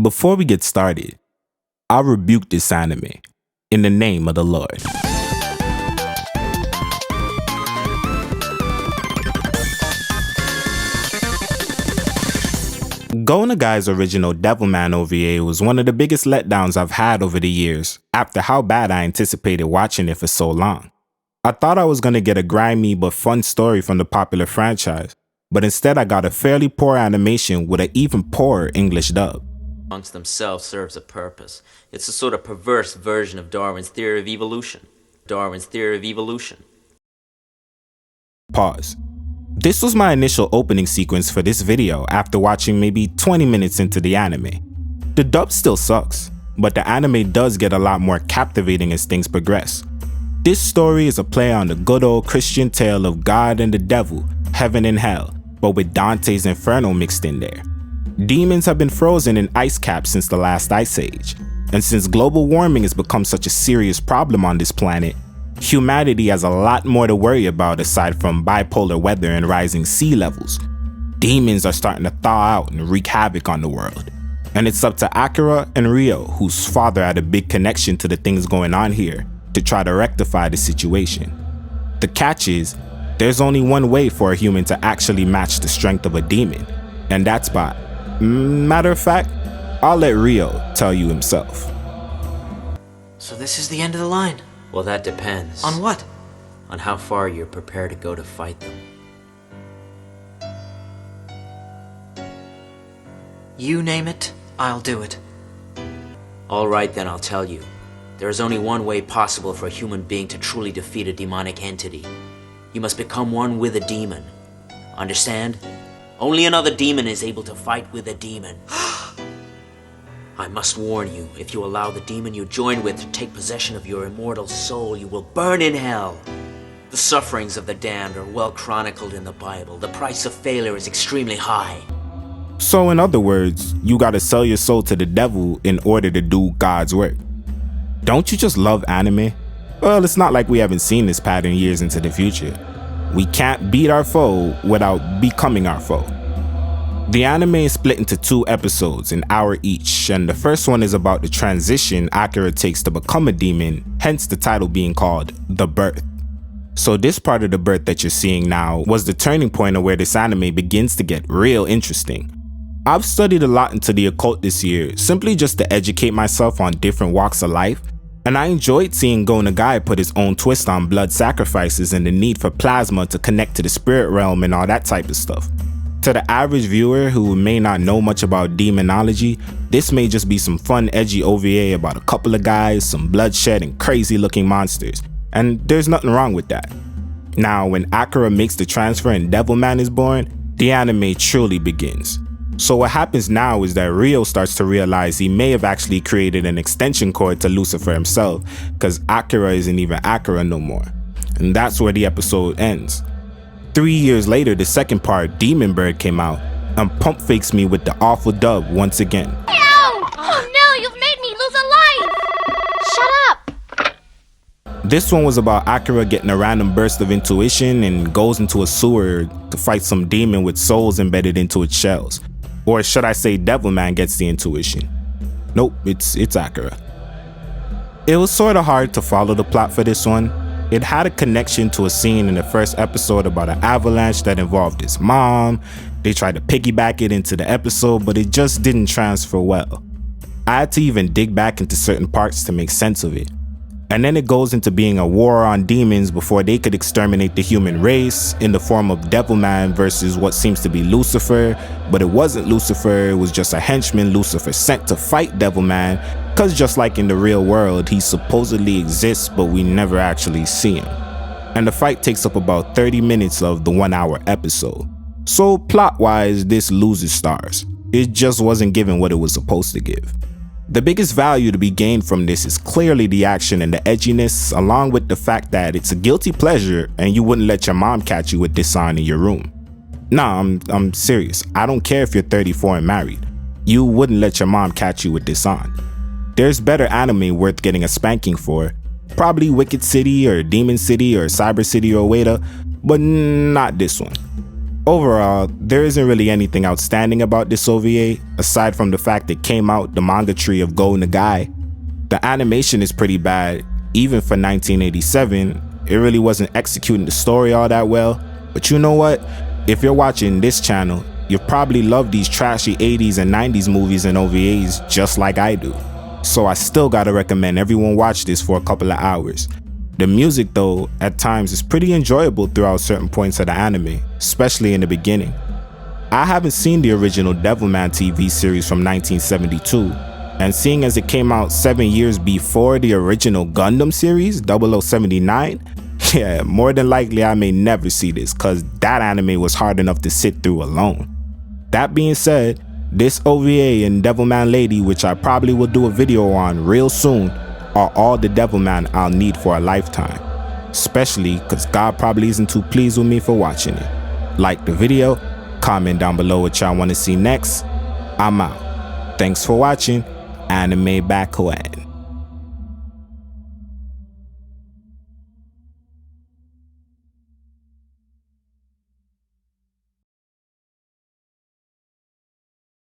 Before we get started, I rebuke this anime in the name of the Lord. Go Nagai's original Devilman OVA was one of the biggest letdowns I've had over the years after how bad I anticipated watching it for so long. I thought I was going to get a grimy but fun story from the popular franchise, but instead I got a fairly poor animation with an even poorer English dub. Amongst themselves serves a purpose. It's a sort of perverse version of Darwin's theory of evolution. Pause. This was my initial opening sequence for this video after watching maybe 20 minutes into the anime. The dub still sucks, but the anime does get a lot more captivating as things progress. This story is a play on the good old Christian tale of God and the devil, heaven and hell, but with Dante's inferno mixed in there. Demons have been frozen in ice caps since the last ice age, and since global warming has become such a serious problem on this planet, humanity has a lot more to worry about aside from bipolar weather and rising sea levels. Demons are starting to thaw out and wreak havoc on the world, and it's up to Akira and Ryo, whose father had a big connection to the things going on here, to try to rectify the situation. The catch is, there's only one way for a human to actually match the strength of a demon, and that's by... Matter of fact, I'll let Ryo tell you himself. So this is the end of the line? Well, that depends. On what? On how far you're prepared to go to fight them. You name it, I'll do it. All right, then I'll tell you. There is only one way possible for a human being to truly defeat a demonic entity. You must become one with a demon. Understand? Only another demon is able to fight with a demon. I must warn you, if you allow the demon you join with to take possession of your immortal soul, you will burn in hell. The sufferings of the damned are well chronicled in the Bible. The price of failure is extremely high. So in other words, you gotta sell your soul to the devil in order to do God's work. Don't you just love anime? Well, it's not like we haven't seen this pattern years into the future. We can't beat our foe without becoming our foe. The anime is split into 2 episodes, an hour each, and the first one is about the transition Akira takes to become a demon, hence the title being called The Birth. So this part of the birth that you're seeing now was the turning point of where this anime begins to get real interesting. I've studied a lot into the occult this year, simply just to educate myself on different walks of life, and I enjoyed seeing Go Nagai put his own twist on blood sacrifices and the need for plasma to connect to the spirit realm and all that type of stuff. To the average viewer who may not know much about demonology, this may just be some fun edgy OVA about a couple of guys, some bloodshed and crazy looking monsters, and there's nothing wrong with that. Now when Akira makes the transfer and Devilman is born, the anime truly begins. So what happens now is that Ryo starts to realize he may have actually created an extension cord to Lucifer himself, because Akira isn't even Akira no more. And that's where the episode ends. 3 years later, the second part, Demon Bird, came out, and pump fakes me with the awful dub once again. No! Oh no, you've made me lose a life! Shut up! This one was about Akira getting a random burst of intuition and goes into a sewer to fight some demon with souls embedded into its shells. Or should I say Devilman gets the intuition? Nope, it's Akira. It was sorta hard to follow the plot for this one. It had a connection to a scene in the first episode about an avalanche that involved his mom. They tried to piggyback it into the episode, but it just didn't transfer well. I had to even dig back into certain parts to make sense of it. And then it goes into being a war on demons before they could exterminate the human race in the form of Devilman versus what seems to be Lucifer, but it wasn't Lucifer, it was just a henchman Lucifer sent to fight Devilman, cause just like in the real world, he supposedly exists but we never actually see him. And the fight takes up about 30 minutes of the 1 hour episode. So plot wise, this loses stars. It just wasn't given what it was supposed to give. The biggest value to be gained from this is clearly the action and the edginess, along with the fact that it's a guilty pleasure and you wouldn't let your mom catch you with this on in your room. Nah, I'm serious. I don't care if you're 34 and married. You wouldn't let your mom catch you with this on. There's better anime worth getting a spanking for. Probably Wicked City or Demon City or Cyber City or Weta, but not this one. Overall, there isn't really anything outstanding about this OVA, aside from the fact it came out the manga tree of Go Nagai. The animation is pretty bad, even for 1987, it really wasn't executing the story all that well, but you know what? If you're watching this channel, you probably love these trashy 80s and 90s movies and OVAs just like I do. So I still gotta recommend everyone watch this for a couple of hours. The music though, at times is pretty enjoyable throughout certain points of the anime, especially in the beginning. I haven't seen the original Devilman TV series from 1972, and seeing as it came out 7 years before the original Gundam series, 0079, yeah, more than likely I may never see this cause that anime was hard enough to sit through alone. That being said, this OVA and Devilman Lady, which I probably will do a video on real soon, are all the Devilman I'll need for a lifetime. Especially cause God probably isn't too pleased with me for watching it. Like the video, comment down below what y'all want to see next. I'm out. Thanks for watching. Animebackwhen.